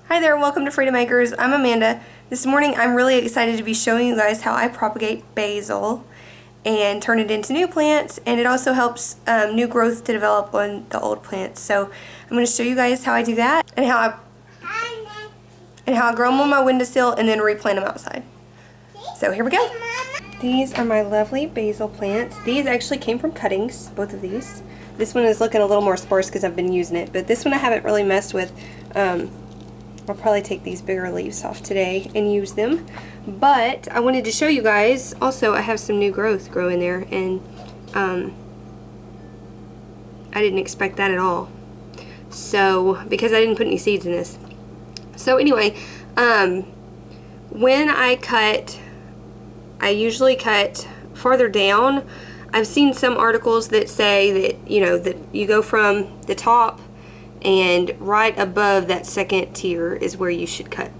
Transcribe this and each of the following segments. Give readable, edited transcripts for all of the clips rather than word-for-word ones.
Hi there, welcome to Freedom Makers. I'm Amanda. This morning I'm really excited to be showing you guys how I propagate basil and turn it into new plants, and it also helps new growth to develop on the old plants. So I'm going to show you guys how I do that and how I grow them on my windowsill and then replant them outside. So here we go. These are my lovely basil plants. These actually came from cuttings, both of these. This one is looking a little more sparse because I've been using it, but this one I haven't really messed with. I'll probably take these bigger leaves off today and use them. But I wanted to show you guys, also I have some new growth growing there, and I didn't expect that at all. So, because I didn't put any seeds in this. So anyway, when I cut, I usually cut farther down. I've seen some articles that say that, you know, that you go from the top and right above that second tier is where you should cut.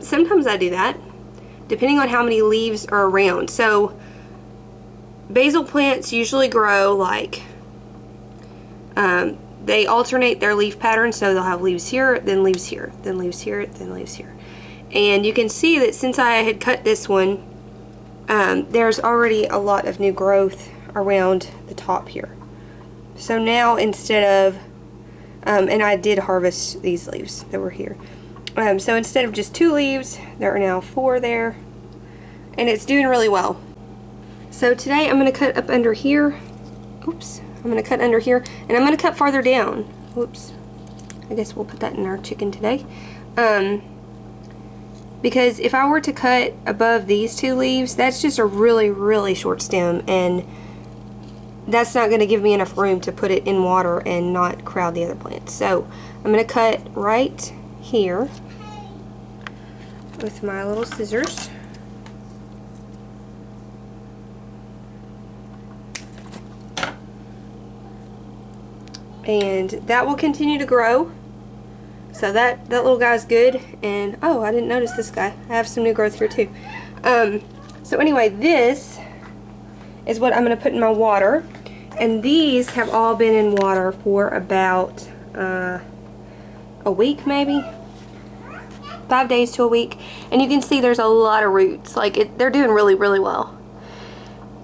Sometimes I do that, depending on how many leaves are around. So basil plants usually grow like, they alternate their leaf pattern, so they'll have leaves here, then leaves here, then leaves here, then leaves here. And you can see that since I had cut this one, there's already a lot of new growth around the top here. So now instead of and I did harvest these leaves that were here. So instead of just 2 leaves, there are now 4 there. And it's doing really well. So today I'm going to cut up under here. Oops. I'm going to cut under here. And I'm going to cut farther down. Whoops. I guess we'll put that in our chicken today. Because if I were to cut above these 2 leaves, that's just a really, really short stem. And that's not going to give me enough room to put it in water and not crowd the other plants. So I'm going to cut right here with my little scissors. And that will continue to grow. So that little guy's good. And oh, I didn't notice this guy. I have some new growth here too. So anyway, this is what I'm going to put in my water. And these have all been in water for about a week, maybe 5 days to a week. And you can see there's a lot of roots. Like they're doing really, really well.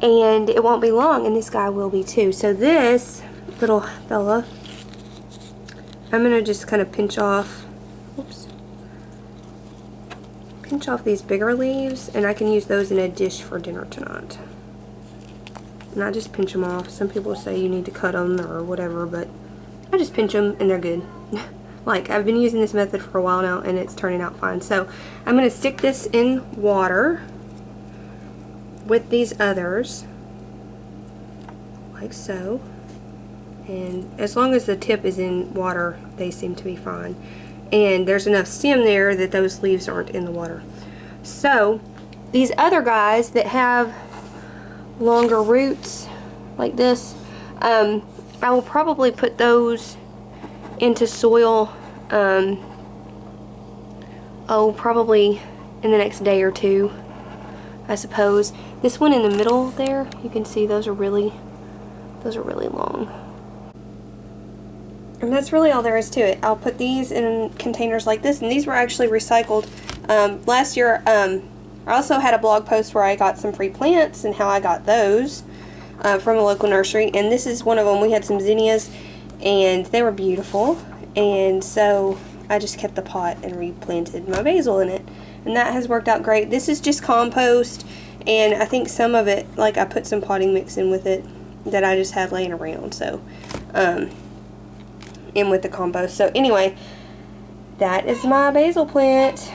And it won't be long, and this guy will be too. So this little fella, I'm gonna just kind of pinch off. Oops. Pinch off these bigger leaves, and I can use those in a dish for dinner tonight. Not just pinch them off. Some people say you need to cut them or whatever, but I just pinch them and they're good. Like, I've been using this method for a while now and it's turning out fine. So I'm going to stick this in water with these others, like so. And as long as the tip is in water, they seem to be fine. And there's enough stem there that those leaves aren't in the water. So these other guys that have longer roots like this, I will probably put those into soil probably in the next day or 2, I suppose. This one in the middle there, you can see those are really long. And that's really all there is to it. I'll put these in containers like this, and these were actually recycled. Last year I also had a blog post where I got some free plants and how I got those from a local nursery, and this is one of them. We had some zinnias and they were beautiful, and so I just kept the pot and replanted my basil in it, and that has worked out great. This is just compost, and I think some of it, like I put some potting mix in with it that I just had laying around, so in with the compost. So anyway, that is my basil plant.